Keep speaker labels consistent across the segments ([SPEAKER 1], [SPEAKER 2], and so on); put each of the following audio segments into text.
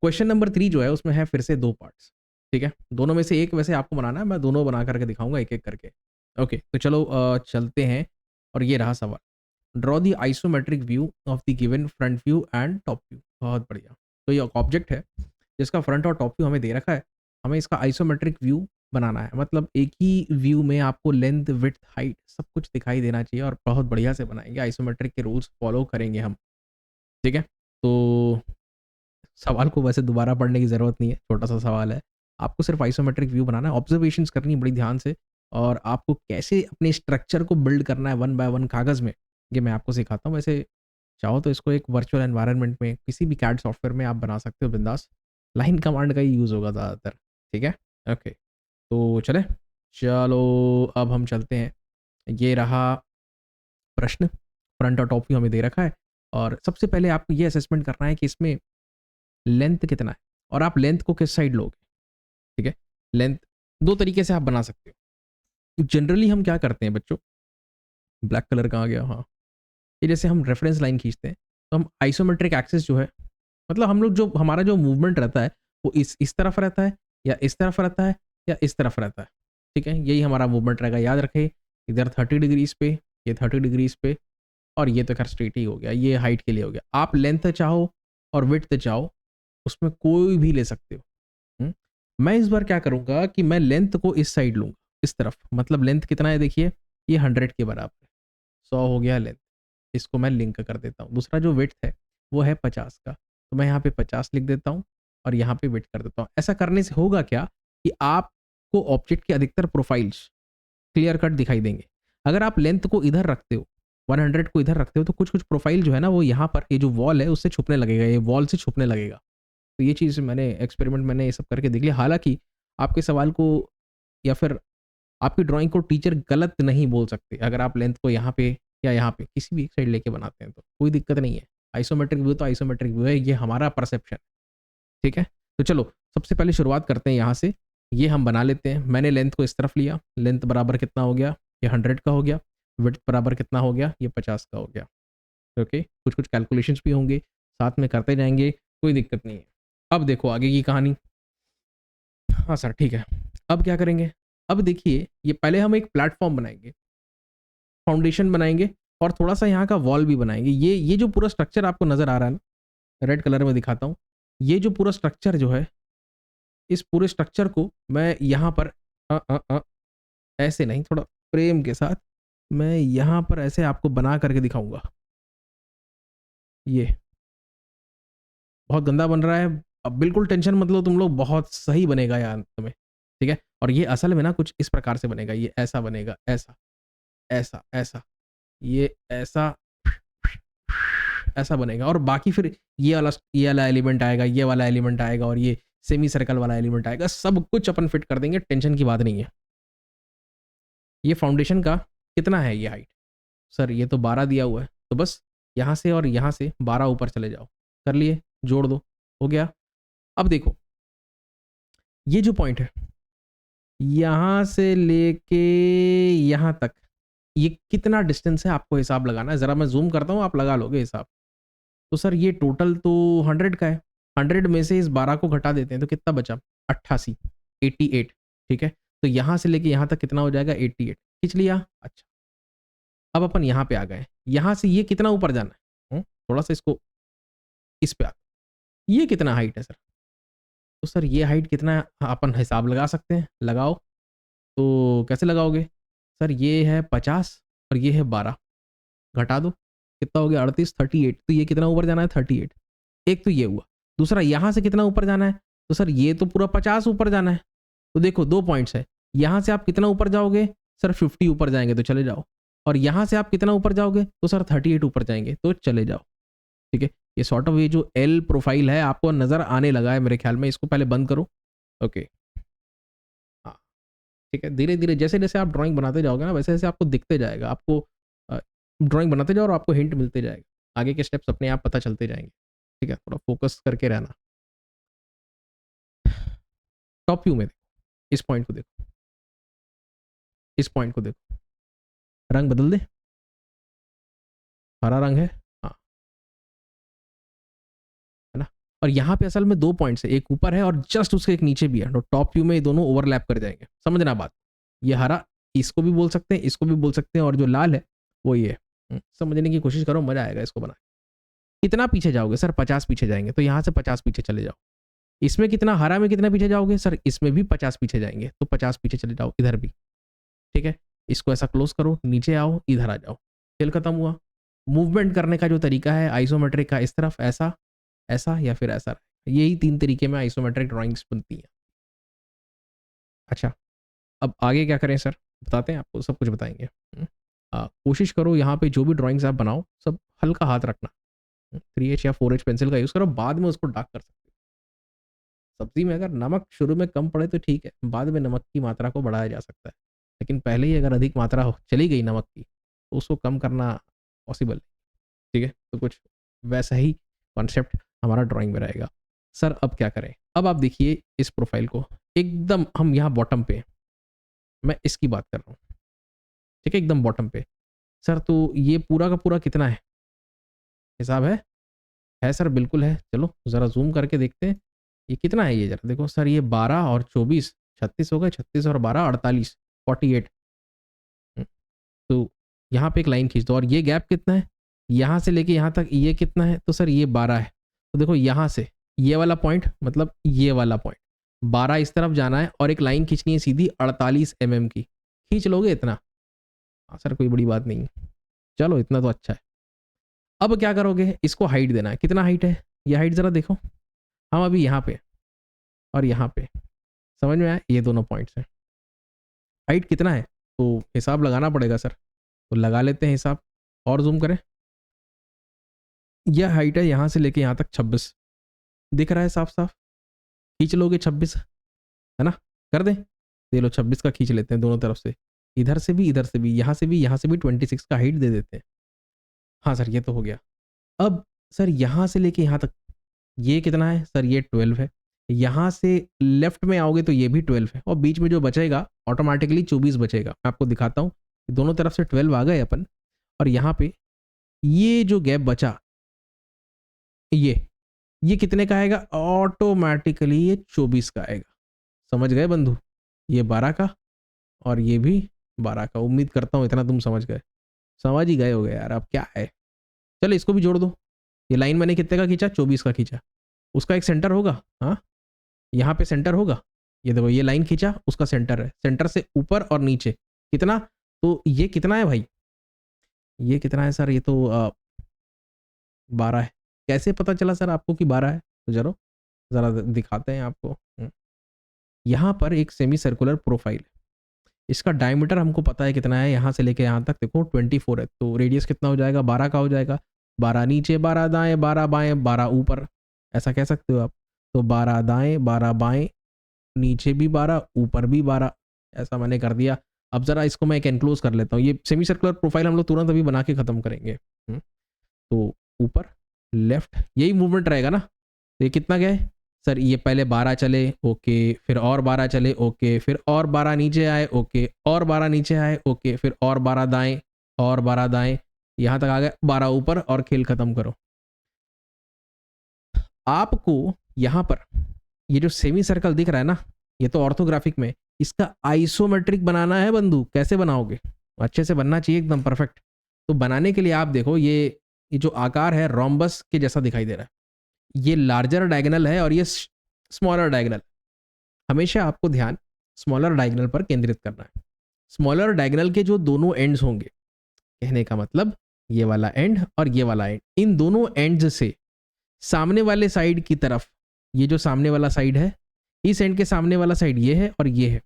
[SPEAKER 1] Question number 3 जो है उसमें है फिर से 2 पार्ट्स, ठीक है? दोनों में से एक वैसे आपको बनाना है, मैं दोनों बना करके दिखाऊँगा एक-एक करके। ओके, तो चलो चलते हैं और ये रहा सवाल। Draw the isometric view of the given front view and top view. बहुत बढ़िया। तो ये एक ऑब्जेक्ट है जिसका फ्रंट और टॉप व्यू हमें दे रखा है। हमें इसका आइसोमेट्रिक व्यू बनाना है, मतलब एक ही व्यू में आपको लेंथ, विड्थ, हाइट सब कुछ दिखाई देना चाहिए और बहुत बढ़िया से बनाएँगे। आइसोमेट्रिक के रूल्स फॉलो करेंगे हम, ठीक है? तो सवाल को वैसे दोबारा पढ़ने की ज़रूरत नहीं है, छोटा-सा सवाल है। आपको सिर्फ़ आइसोमेट्रिक व्यू बनाना है, ऑब्ज़र्वेशंस करनी है बड़ी ध्यान से और आपको कैसे अपने स्ट्रक्चर को बिल्ड करना है वन बाय वन कागज़ में, ये मैं आपको सिखाता हूँ। वैसे चाहो तो इसको एक वर्चुअल एनवायरनमेंट में किसी भी कैड सॉफ्टवेयर में आप बना सकते हो बिंदास। लाइन कमांड का ही यूज़ होगा ज़्यादातर, ठीक है? ओके, तो चलें? चलो अब हम चलते हैं। ये रहा प्रश्न, फ्रंट और टॉप व्यू हमें दे रखा है और सबसे पहले आपको ये असेसमेंट करना है कि इसमें लेंथ कितना है और आप लेंथ को किस साइड लोगे, ठीक है? लेंथ 2 तरीके से आप बना सकते हो। जनरली हम क्या करते हैं बच्चों, ब्लैक कलर कहाँ गया? हाँ, ये जैसे हम रेफरेंस लाइन खींचते हैं, तो हम आइसोमेट्रिक एक्सिस जो है, मतलब हम लोग जो हमारा जो मूवमेंट रहता है, वो इस तरफ रहता है या इस तरफ रहता है या इस तरफ रहता है, ठीक है? यही हमारा मूवमेंट रहेगा। याद रखें, इधर 30 डिग्रीज़ पे, ये 30 डिग्रीज़ पे और ये तो खैर स्ट्रेट ही हो गया, ये हाइट के लिए हो गया। आप लेंथ चाहो और विड्थ चाहो, उसमें कोई भी ले सकते हो। हुँ? मैं इस बार क्या करूँगा कि मैं लेंथ को इस साइड लूँगा, इस तरफ। मतलब लेंथ कितना है देखिए, ये 100 के बराबर है। 100 हो गया लेंथ, इसको मैं लिंक कर देता हूँ। दूसरा जो विड्थ है, वो है 50 का, तो मैं यहाँ पे 50 लिख देता हूँ और यहाँ पे विड्थ कर देता हूँ। ऐसा करने से होगा क्या कि आपको ऑब्जेक्ट के अधिकतर प्रोफाइल्स क्लियर कट दिखाई देंगे। अगर आप लेंथ को इधर रखते हो, 100 को इधर रखते हो, तो कुछ-कुछ प्रोफाइल जो है ना, वो यहाँ पर ये जो वॉल है, उससे छुपने लगेगा, ये वॉल से छुपने लगेगा। तो ये चीज़ मैंने एक्सपेरिमेंट मैंने ये सब करके देख लिया। हालाँकि आपके सवाल को या फिर आपकी ड्राइंग को टीचर गलत नहीं बोल सकते, अगर आप लेंथ को यहाँ पे या यहाँ पे किसी भी एक साइड लेके बनाते हैं तो, कोई दिक्कत नहीं है। आइसोमेट्रिक व्यू तो आइसोमेट्रिक व्यू है, ये हमारा परसेप्शन, ठीक है? तो चलो, सबसे पहले शुरुआत करते हैं यहाँ से। ये हम बना लेते हैं। मैंने लेंथ को इस तरफ लिया, लेंथ बराबर कितना हो गया? ये 100 का हो गया। विड्थ बराबर कितना हो गया? ये 50 का हो गया। ओके, कुछ-कुछ कैलकुलेशंस भी होंगे, साथ में करते जाएँगे, कोई दिक्कत नहीं है। अब देखो आगे की कहानी। हाँ सर, ठीक है। अब क्या करेंगे? अब देखिए, ये पहले हम एक प्लेटफ़ॉर्म बनाएँगे, फाउंडेशन बनाएँगे और थोड़ा-सा यहाँ का वॉल भी बनाएँगे। ये जो पूरा स्ट्रक्चर आपको नज़र आ रहा है ना, रेड कलर में दिखाता हूँ। ये जो पूरा स्ट्रक्चर जो है, इस पूरे स्ट्रक्चर को मैं यहाँ पर अ अ अ, ऐसे नहीं, थोड़ा प्रेम के साथ मैं यहाँ पर ऐसे आपको बना करके दिखाऊँगा। ये, बहुत गंदा बन रहा है। अब बिल्कुल टेंशन मत लो तुम लोग, बहुत सही बनेगा ये अंत में, ठीक है? और ये असल में ना कुछ इस प्रकार से बनेगा, ये ऐसा बनेगा, ऐसा, ऐसा, ऐसा, ये ऐसा, ऐसा बनेगा और बाकी फिर ये वाला एलिमेंट आएगा, ये वाला एलिमेंट आएगा और ये सेमी सर्कल वाला एलिमेंट आएगा। सब कुछ अपन फिट कर देंगे, टेंशन की बात नहीं है। ये फाउंडेशन का कितना है ये हाइट? सर ये तो 12 दिया हुआ है, तो बस यहाँ से और यहाँ से 12 ऊपर चले जाओ। कर लिए? जोड़ दो, हो गया। अब देखो, ये जो पॉइंट है, यहाँ से लेके यहाँ तक, ये कितना डिस्टेंस है आपको हिसाब लगाना है। ज़रा मैं ज़ूम करता हूँ, आप लगा लोगे हिसाब। तो सर ये टोटल तो 100 का है। 100 में से इस 12 को घटा देते हैं तो कितना बचा? 88, 88, ठीक है? तो यहाँ से लेके यहाँ तक कितना हो जाएगा? 88, खींच लिया? अच्छा, अब अपन यहाँ पे आ गए। यहाँ से ये कितना ऊपर जाना है? थोड़ा-सा इसको इस पे ये कितना हाइट है सर? तो सर ये हाइट कितना है, अपन हिसाब लगा सकते हैं, लगाओ। तो कैसे लगाओगे? सर ये है 50 और ये है 12, घटा दो, कितना हो गया? 38, 38, तो ये कितना ऊपर जाना है? 38। एक तो ये हुआ। दूसरा यहाँ से कितना ऊपर जाना है? तो सर ये तो पूरा 50 ऊपर जाना है। तो देखो 2 पॉइंट्स है। यहाँ से आप कितना ऊपर जाओगे? सर 50 ऊपर जाएँगे तो चले जाओ। और यहाँ से आप कितना ऊपर जाओगे? तो सर 38 ऊपर जाएँगे तो चले जाओ। ठीक है? ये सॉर्ट ऑफ ये जो एल प्रोफाइल है आपको नज़र आने लगा है मेरे ख्याल में, इसको पहले बंद करो। ओके। हाँ, ठीक है। धीरे-धीरे जैसे-जैसे आप ड्राइंग बनाते जाओगे ना, वैसे-वैसे आपको दिखते जाएगा। आपको ड्राइंग बनाते जाओ और आपको हिंट मिलते जाएगा। आगे के स्टेप्स अपने आप पता चलते जाएँगे। ठीक है? थोड़ा फ़ोकस करके रहना। टॉप व्यू में देखो, इस पॉइंट को देखो, इस पॉइंट को देखो। रंग बदल दें? हरा रंग है? हाँ, है ना? और यहाँ पे असल में 2 पॉइंट्स है, एक ऊपर है और जस्ट उसके एक नीचे भी है, तो टॉप व्यू में ये दोनों ओवरलैप कर जाएंगे। समझना बात, ये हरा इसको भी बोल सकते हैं, इसको भी बोल सकते हैं, और जो लाल है वो ये है। समझने की कोशिश करो, मजा आएगा इसको बना। कितना पीछे जाओगे सर? 50 पीछे जाएंगे, तो यहाँ से 50 पीछे चले जाओ। इसमें कितना, हरा में कितना पीछे जाओगे सर? इसमें भी 50 पीछे जाएंगे, तो 50 पीछे चले जाओ इधर भी। ठीक है, इसको ऐसा क्लोज करो, नीचे आओ, इधर आ जाओ, खेल खत्म हुआ। मूवमेंट करने का जो तरीका है आइसोमेट्रिक का, इस तरफ ऐसा, ऐसा या फिर ऐसा, यही 3 तरीके में आइसोमेट्रिक ड्राइंग्स बनती हैं। अच्छा, अब आगे क्या करें सर? बताते हैं आपको, सब कुछ बताएंगे। कोशिश करो यहाँ पे जो भी ड्राइंग्स आप बनाओ सब हल्का हाथ रखना। 3H या 4H पेंसिल का यूज़ करो, बाद में उसको डार्क कर सकते हो। सब्जी में अगर नमक शुरू में कम पड़े तो ठीक है, बाद में नमक की मात्रा को बढ़ाया जा सकता है, लेकिन पहले ही अगर अधिक मात्रा चली गई नमक की तो उसको कम करना पॉसिबल। ठीक है, तो कुछ वैसा ही कॉन्सेप्ट हमारा ड्राइंग में रहेगा। सर अब क्या करें? अब आप देखिए इस प्रोफाइल को, एकदम हम यहाँ बॉटम पे, मैं इसकी बात कर रहा हूँ। ठीक है, एकदम बॉटम पे। सर तो ये पूरा का पूरा कितना है? हिसाब है सर, बिल्कुल है। चलो ज़रा जूम करके देखते हैं ये कितना है। ये जरा देखो सर, ये 12 और 24 36 हो गए, 36 और 12 48 48। तो यहाँ पे एक लाइन खींच दो, और ये गैप कितना है? यहाँ से लेके यहाँ तक ये कितना है? तो सर ये 12 है। तो देखो यहाँ से ये वाला पॉइंट, मतलब ये वाला पॉइंट 12 इस तरफ जाना है, और एक लाइन खींचनी है सीधी 48 mm की। खींच लोगे इतना? हाँ सर, कोई बड़ी बात नहीं है, चलो इतना तो अच्छा है। अब क्या करोगे? इसको हाइट देना है। कितना हाइट है? ये हाइट ज़रा देखो। हम अभी यहाँ पे और यहाँ पे, समझ में आया? ये दोनों पॉइंट्स हैं, हाइट कितना है? तो हिसाब लगाना पड़ेगा सर, तो लगा लेते हैं हिसाब, और जूम करें। यह हाइट है यहाँ से लेके यहाँ तक 26, दिख रहा है साफ साफ? खींच लोगे 26, है ना? कर दें? ये लो 26 का खींच लेते हैं दोनों तरफ से, इधर से भी, इधर से भी, यहाँ से भी, यहाँ से भी 26 का हाइट दे देते हैं। हाँ सर, ये तो हो गया। अब सर यहाँ से लेके यहाँ तक ये कितना है? सर ये 12 है। यहाँ से लेफ्ट में आओगे तो ये भी 12 है, और बीच में जो बचेगा ऑटोमेटिकली 24 बचेगा। मैं आपको दिखाता हूँ, दोनों तरफ से 12 आ गए अपन, और यहाँ पे ये जो गैप बचा, ये कितने का आएगा? ऑटोमेटिकली ये 24 का आएगा। समझ गए बंधु? ये 12 का और ये भी 12 का। उम्मीद करता हूँ इतना तुम समझ गए, समझ ही गए हो गए यार। अब क्या है, चलो इसको भी जोड़ दो। ये लाइन मैंने कितने का खींचा? 24 का खींचा। उसका एक सेंटर होगा, हाँ यहाँ पे सेंटर होगा। ये देखो, ये लाइन खींचा, उसका सेंटर है, सेंटर से ऊपर और नीचे कितना? तो ये कितना है भाई? ये कितना है सर? ये तो 12 है। कैसे पता चला सर आपको कि 12 है? तो जरो ज़रा दिखाते हैं आपको। यहाँ पर एक सेमी सर्कुलर प्रोफाइल है, इसका डायमीटर हमको पता है कितना है, यहाँ से लेके यहाँ तक देखो 24 है, तो रेडियस कितना हो जाएगा? 12 का हो जाएगा। 12 नीचे, 12 दाएं, 12 बाएं, 12 ऊपर, ऐसा कह सकते हो आप। तो 12 दाएं, 12 बाएं, नीचे भी 12, ऊपर भी 12, ऐसा मैंने कर दिया। अब ज़रा इसको मैं एक एनक्लोज कर लेता हूँ। ये सेमी सर्कुलर प्रोफाइल हम लोग तुरंत अभी बना के ख़त्म करेंगे। तो ऊपर लेफ्ट यही मूवमेंट रहेगा ना? तो ये कितना गया है सर? ये पहले 12 चले, ओके, फिर और 12 चले, ओके, फिर और 12 नीचे आए, ओके, और 12 नीचे आए, ओके, फिर और 12 दाएं, और 12 दाएं, यहाँ तक आ गए 12 ऊपर, और खेल खत्म करो। आपको यहाँ पर ये जो सेमी सर्कल दिख रहा है ना, ये तो ऑर्थोग्राफिक में, इसका आइसोमेट्रिक बनाना है बंधु। कैसे बनाओगे? अच्छे से बनना चाहिए, एकदम परफेक्ट। तो बनाने के लिए आप देखो, ये जो आकार है रोम्बस के जैसा दिखाई दे रहा है, ये लार्जर डायगोनल है और ये स्मॉलर डायगोनल। हमेशा आपको ध्यान स्मॉलर डायगोनल पर केंद्रित करना है। स्मॉलर डायगोनल के जो दोनों एंड्स होंगे, कहने का मतलब ये वाला एंड और ये वाला एंड, इन दोनों एंड्स से सामने वाले साइड की तरफ, ये जो सामने वाला साइड है, इस एंड के सामने वाला साइड ये है और ये है,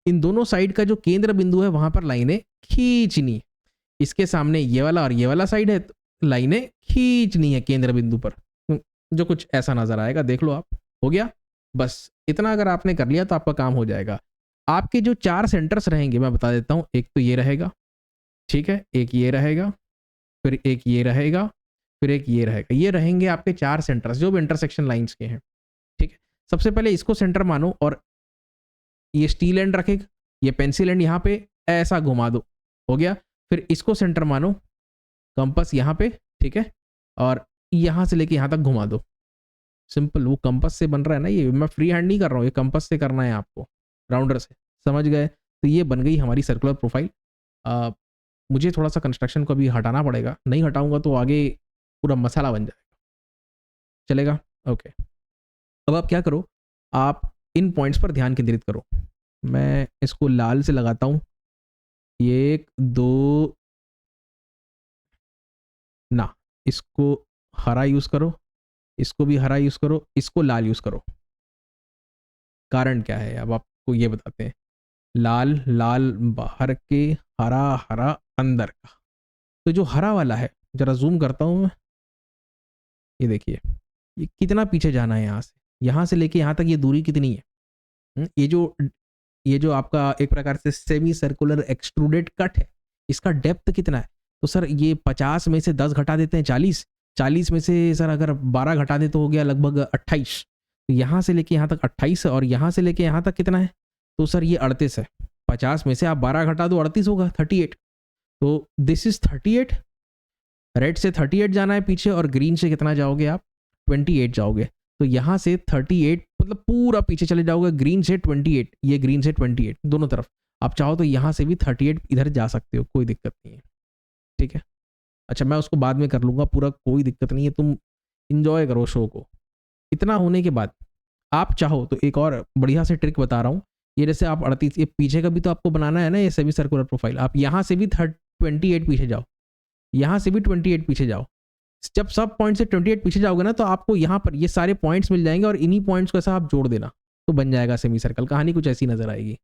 [SPEAKER 1] इन दोनों साइड का जो केंद्र बिंदु है वहां पर लाइनें खींचनी। इसके सामने ये वाला और ये वाला साइड है, लाइनें खींचनी है केंद्र बिंदु पर, जो कुछ ऐसा नजर आएगा। देख लो आप, हो गया। बस इतना अगर आपने कर लिया तो आपका काम हो जाएगा। आपके जो 4 सेंटर्स रहेंगे मैं बता देता हूं। एक तो ये रहेगा, ठीक है, एक ये रहेगा, फिर एक ये रहेगा, फिर एक ये रहेगा। ये रहेंगे आपके 4 सेंटर्स जो भी इंटरसेक्शन लाइंस के हैं। ठीक है, सबसे पहले इसको सेंटर मानो, और ये स्टील एंड रखेगा, ये पेंसिल एंड यहाँ पे ऐसा घुमा दो, हो गया। फिर इसको सेंटर मानो, कंपास यहाँ पे, ठीक है, और यहाँ से लेके यहाँ तक घुमा दो। सिंपल, वो कंपास से बन रहा है ना, ये मैं फ्री हैंड नहीं कर रहा हूँ, ये कंपास से करना है आपको, राउंडर से, समझ गए? तो ये बन गई हमारी सर्कुलर प्रोफाइल। मुझे थोड़ा सा कंस्ट्रक्शन को अभी हटाना पड़ेगा, नहीं हटाऊंगा तो आगे पूरा मसाला बन जाएगा। चलेगा? ओके। अब आप क्या करो, आप इन पॉइंट्स पर ध्यान केंद्रित करो। मैं इसको लाल से लगाता हूँ, 1 2 ना, इसको हरा यूज करो, इसको भी हरा यूज करो, इसको लाल यूज करो। कारण क्या है अब आपको ये बताते हैं। लाल लाल बाहर के, हरा हरा अंदर का। तो जो हरा वाला है, जरा जूम करता हूँ मैं, ये देखिए ये कितना पीछे जाना है, यहाँ से लेके यहाँ तक ये दूरी कितनी है। ये जो आपका एक प्रकार से सेमी सर्कुलर एक्सट्रूडेड कट है, इसका डेप्थ कितना है? तो सर ये 50 में से 10 घटा देते हैं 40, 40 में से सर अगर 12 घटा दे तो हो गया लगभग 28। तो यहाँ से लेके यहाँ तक 28 है और यहाँ से लेके यहाँ तक कितना है? तो सर ये 38 है। 50 में से आप 12 घटा दो, 38 होगा, 38। तो दिस इज 38। रेड से 38 जाना है पीछे और ग्रीन से कितना जाओगे आप? 28 जाओगे। तो यहाँ से 38 मतलब पूरा पीछे चले जाओगे, ग्रीन से 28, ये ग्रीन से 28 दोनों तरफ। आप चाहो तो यहाँ से भी 38 इधर जा सकते हो, कोई दिक्कत नहीं है, ठीक है। अच्छा मैं उसको बाद में कर लूँगा पूरा, कोई दिक्कत नहीं है, तुम इंजॉय करो शो को। इतना होने के बाद आप चाहो तो एक और बढ़िया से ट्रिक बता रहा हूँ। ये जैसे आप 38, ये पीछे का भी तो आपको बनाना है ना, ये सेमी सर्कुलर प्रोफाइल। आप यहाँ से भी 28 पीछे जाओ, यहाँ से भी 28 पीछे जाओ। जब सब पॉइंट से 28 पीछे जाओगे ना, तो आपको यहाँ पर ये सारे पॉइंट्स मिल जाएंगे और इन्हीं पॉइंट्स को ऐसा आप जोड़ देना, तो बन जाएगा सेमी सर्कल। कहानी कुछ ऐसी नजर आएगी,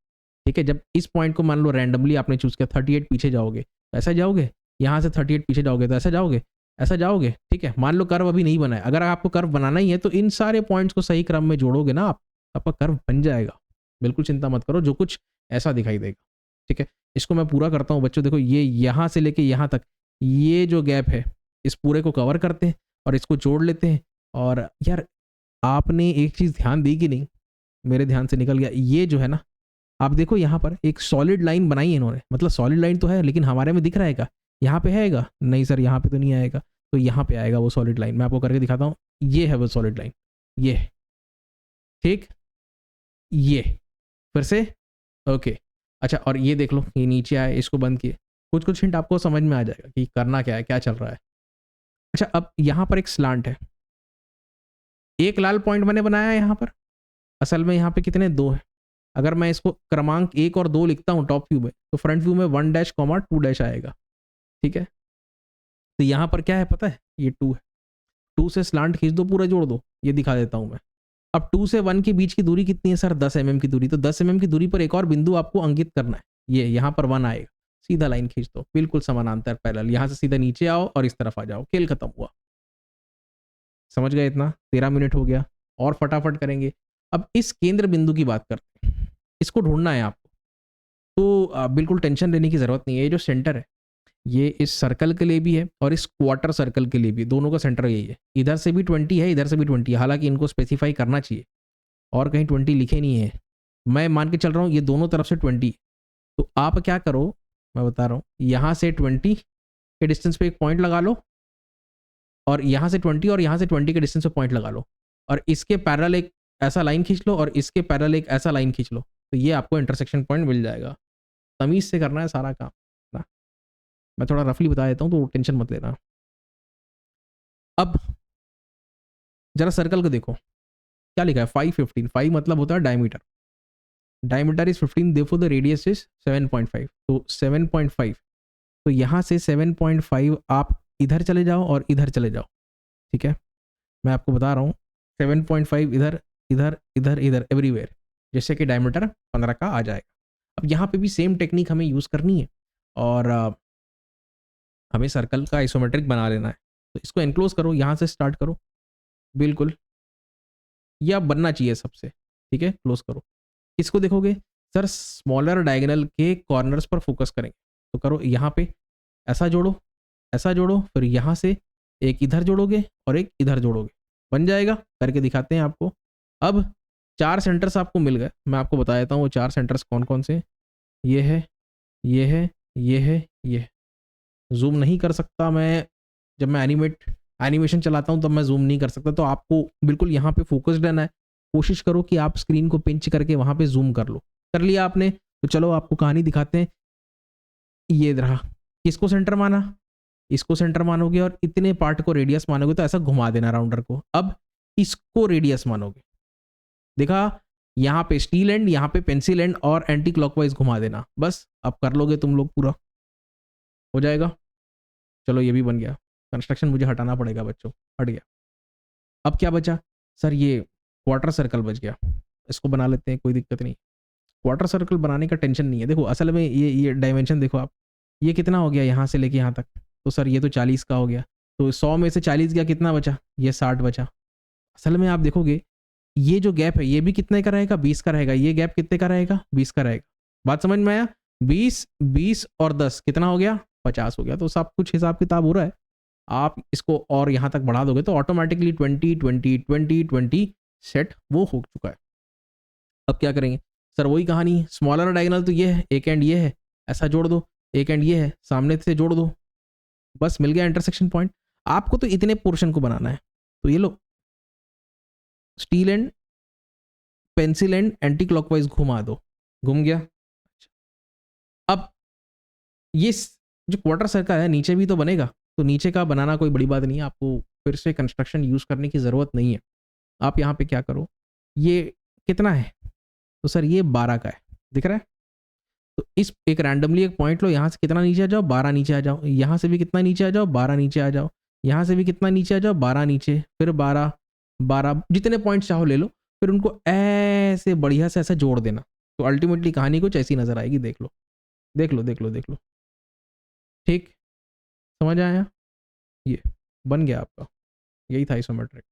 [SPEAKER 1] ठीक है। जब इस पॉइंट को मान लो रैंडमली आपने चूज किया, 38 पीछे जाओगे तो ऐसा जाओगे, यहाँ से 38 पीछे जाओगे तो ऐसा जाओगे, ऐसा जाओगे, ठीक है। मान लो कर्व अभी नहीं बना है, अगर आपको कर्व बनाना ही है तो इन सारे पॉइंट्स को सही क्रम में जोड़ोगे ना आप, आपका कर्व बन जाएगा। बिल्कुल चिंता मत करो, जो कुछ ऐसा दिखाई देगा, ठीक है। इसको मैं पूरा करता हूँ बच्चों, देखो ये यहाँ से लेके यहाँ तक ये जो गैप है, इस पूरे को कवर करते हैं और इसको जोड़ लेते हैं। और यार आपने एक चीज़ ध्यान दी कि नहीं, मेरे ध्यान से निकल गया, ये जो है ना, आप देखो यहाँ पर एक सॉलिड लाइन बनाई है इन्होंने, मतलब सॉलिड लाइन तो है लेकिन हमारे में दिख रहा है, यहाँ पे आएगा नहीं सर, यहाँ पे तो नहीं आएगा, तो यहाँ पे आएगा वो सॉलिड लाइन। मैं आपको करके दिखाता हूँ, ये है वो सॉलिड लाइन, ये ठीक, ये फिर से ओके। अच्छा और ये देख लो, ये नीचे आए, इसको बंद किए, कुछ कुछ हिंट आपको समझ में आ जाएगा कि करना क्या है, क्या चल रहा है। अच्छा अब यहाँ पर एक स्लांट है, एक लाल पॉइंट मैंने बनाया है यहाँ पर, असल में यहाँ पे कितने? 2 है। अगर मैं इसको क्रमांक 1 और 2 लिखता हूँ टॉप व्यू में, तो फ्रंट व्यू में 1 डैश 2 डैश आएगा, ठीक है। तो यहाँ पर क्या है पता है, ये 2 है, 2 से स्लांट खींच दो, पूरा जोड़ दो, ये दिखा देता हूँ मैं। अब 2 से 1 के बीच की दूरी कितनी है सर? 10 mm की दूरी। तो 10 mm की दूरी पर एक और बिंदु आपको अंकित करना है, ये यहाँ पर 1 आएगा, सीधा लाइन खींच दो, बिल्कुल समानांतर पैरेलल, यहाँ से सीधा नीचे आओ और इस तरफ आ जाओ, खेल खत्म हुआ। समझ गए? इतना 13 मिनट हो गया, और फटाफट करेंगे। अब इस केंद्र बिंदु की बात करते हैं, इसको ढूंढना है आपको, तो बिल्कुल टेंशन लेने की जरूरत नहीं है। ये जो सेंटर है, ये इस सर्कल के लिए भी है और इस क्वार्टर सर्कल के लिए भी, दोनों का सेंटर यही है। इधर से भी 20 है, इधर से भी 20 है, हालांकि इनको स्पेसिफाई करना चाहिए, और कहीं 20 लिखे नहीं है, मैं मान के चल रहा हूँ ये दोनों तरफ से 20। तो आप क्या करो, मैं बता रहा हूँ, यहाँ से 20 के डिस्टेंस पे एक पॉइंट लगा लो, और यहाँ से 20 और यहाँ से 20 के डिस्टेंस पे पॉइंट लगा लो, और इसके पैरेलल एक ऐसा लाइन खींच लो और इसके पैरेलल एक ऐसा लाइन खींच लो, तो ये आपको इंटरसेक्शन पॉइंट मिल जाएगा। तमीज़ से करना है सारा काम ना, मैं थोड़ा रफली बता देता हूँ तो टेंशन मत लेना। अब जरा सर्कल को देखो, क्या लिखा है? 515, 5 मतलब होता है diameter, diameter is 15, therefore the radius is 7.5, तो 7.5, तो यहाँ से 7.5 आप इधर चले जाओ और इधर चले जाओ, ठीक है। मैं आपको बता रहा हूँ 7.5 इधर इधर इधर इधर एवरीवेयर, जैसे कि डायमीटर 15 का आ जाएगा। अब यहाँ पे भी सेम टेक्निक हमें यूज़ करनी है और हमें सर्कल का आइसोमेट्रिक बना लेना है। तो इसको एनक्लोज करो, यहाँ से स्टार्ट करो, बिल्कुल ये अब बनना चाहिए सबसे, ठीक है। क्लोज करो, इसको देखोगे सर, स्मॉलर डायगोनल के कॉर्नर्स पर फोकस करेंगे, तो करो यहाँ पे ऐसा जोड़ो, ऐसा जोड़ो, फिर यहाँ से एक इधर जोड़ोगे और एक इधर जोड़ोगे, बन जाएगा। करके दिखाते हैं आपको। अब 4 सेंटर्स आपको मिल गए, मैं आपको बता देता हूँ वो 4 सेंटर्स कौन कौन से। ये है, ये है, ये है, ये है। जूम नहीं कर सकता मैं जब मैं एनिमेट एनिमेशन चलाता हूँ तब मैं जूम नहीं कर सकता, तो आपको बिल्कुल यहाँ पे फोकस्ड रहना है। कोशिश करो कि आप स्क्रीन को पिंच करके वहाँ पे जूम कर लो। कर लिया आपने, तो चलो आपको कहानी दिखाते हैं। ये रहा, किसको सेंटर माना, इसको सेंटर मानोगे और इतने पार्ट को रेडियस मानोगे, तो ऐसा घुमा देना राउंडर को। अब इसको रेडियस मानोगे, देखा यहाँ पे स्टील एंड, यहाँ पे पेंसिल एंड और एंटी क्लॉकवाइज घुमा देना। बस अब कर लोगे तुम लोग, पूरा हो जाएगा। चलो ये भी बन गया। कंस्ट्रक्शन मुझे हटाना पड़ेगा बच्चों, हट गया। अब क्या बचा सर, ये क्वार्टर सर्कल बच गया, इसको बना लेते हैं, कोई दिक्कत नहीं। क्वार्टर सर्कल बनाने का टेंशन नहीं है। देखो असल में ये डायमेंशन देखो आप, ये कितना हो गया यहाँ से लेके यहाँ तक, तो सर ये तो 40 का हो गया, तो 100 में से 40 गया, कितना बचा, ये 60 बचा। असल में आप देखोगे ये जो गैप है ये भी कितने का रहेगा, 20 का रहेगा। ये गैप कितने का रहेगा, 20 का रहेगा। बात समझ में आया, 20 20 और 10 कितना हो गया, 50 हो गया। तो सब कुछ हिसाब किताब हो रहा है। आप इसको और यहाँ तक बढ़ा दोगे तो ऑटोमेटिकली 20 20 20 20 सेट वो हो चुका है। अब क्या करेंगे सर, वही कहानी, स्मॉलर डायगोनल तो ये है, एक एंड ये है, ऐसा जोड़ दो, एक एंड ये है, सामने से जोड़ दो, बस मिल गया इंटरसेक्शन पॉइंट। आपको तो इतने पोर्शन को बनाना है, तो ये लो steel and pencil and anti clockwise घुमा दो, घूम गया। अब ये जो क्वार्टर सर्कल है नीचे भी तो बनेगा, तो नीचे का बनाना कोई बड़ी बात नहीं है, आपको फिर से कंस्ट्रक्शन यूज करने की जरूरत नहीं है। आप यहाँ पे क्या करो, ये कितना है, तो सर ये 12 का है, दिख रहा है। तो इस एक रैंडमली एक पॉइंट लो, यहाँ से कितना नीचे आ जाओ, 12 नीचे आ जाओ, यहाँ से भी कितना नीचे आ जाओ, 12 नीचे आ जाओ, यहाँ से भी कितना नीचे आ जाओ, 12 नीचे, फिर 12 12, जितने पॉइंट्स चाहो ले लो, फिर उनको ऐसे बढ़िया से ऐसा जोड़ देना, तो अल्टीमेटली कहानी कुछ ऐसी नजर आएगी। देख लो देख लो देख लो देख लो, ठीक, समझ आया, ये बन गया आपका, यही था आइसोमेट्रिक।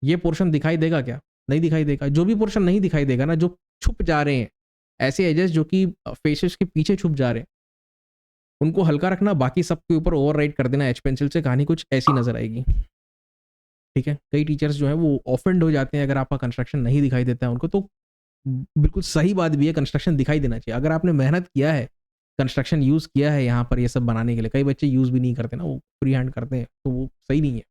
[SPEAKER 1] ये पोर्शन दिखाई देगा क्या, नहीं दिखाई देगा। जो भी पोर्शन नहीं दिखाई देगा ना, जो छुप जा रहे हैं, ऐसे एजेस जो कि फेसेस के पीछे छुप जा रहे हैं, उनको हल्का रखना, बाकी सबके ऊपर ओवरराइट कर देना एच पेंसिल से, कहानी कुछ ऐसी नजर आएगी। ठीक है, कई टीचर्स जो है वो ऑफेंड हो जाते हैं अगर आपका कंस्ट्रक्शन नहीं दिखाई देता है उनको, तो बिल्कुल सही बात भी है, कंस्ट्रक्शन दिखाई देना चाहिए। अगर आपने मेहनत किया है, कंस्ट्रक्शन यूज किया है यहाँ पर ये सब बनाने के लिए, कई बच्चे यूज भी नहीं करते ना, वो फ्री हैंड करते हैं, तो वो सही नहीं है।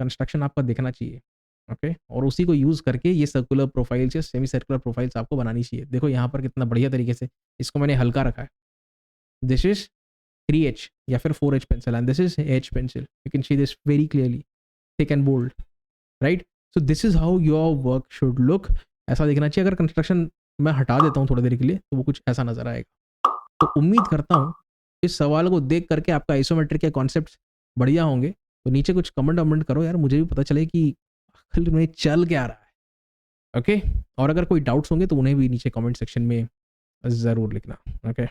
[SPEAKER 1] कंस्ट्रक्शन आपका दिखना चाहिए, ओके, और उसी को यूज करके ये सर्कुलर प्रोफाइल्स या सेमी सर्कुलर प्रोफाइल्स आपको बनानी चाहिए। देखो यहाँ पर कितना बढ़िया तरीके से इसको मैंने हल्का रखा है। दिस इज 3H या फिर 4H pencil and this is H pencil. You can see this very clearly, thick and bold, right? So this is how your work should look. ऐसा दिखना चाहिए। अगर कंस्ट्रक्शन मैं हटा देता हूँ थोड़ी देर के लिए, तो वो कुछ ऐसा नजर आएगा। तो उम्मीद करता हूँ इस सवाल को देख करके आपका आइसोमेट्रिक के कॉन्सेप्ट बढ़िया होंगे। तो नीचे कुछ कमेंट करो यार, मुझे भी पता चले कि आखिर में चल क्या रहा है। ओके, और अगर कोई डाउट्स होंगे तो उन्हें भी नीचे कमेंट सेक्शन में ज़रूर लिखना। ओके।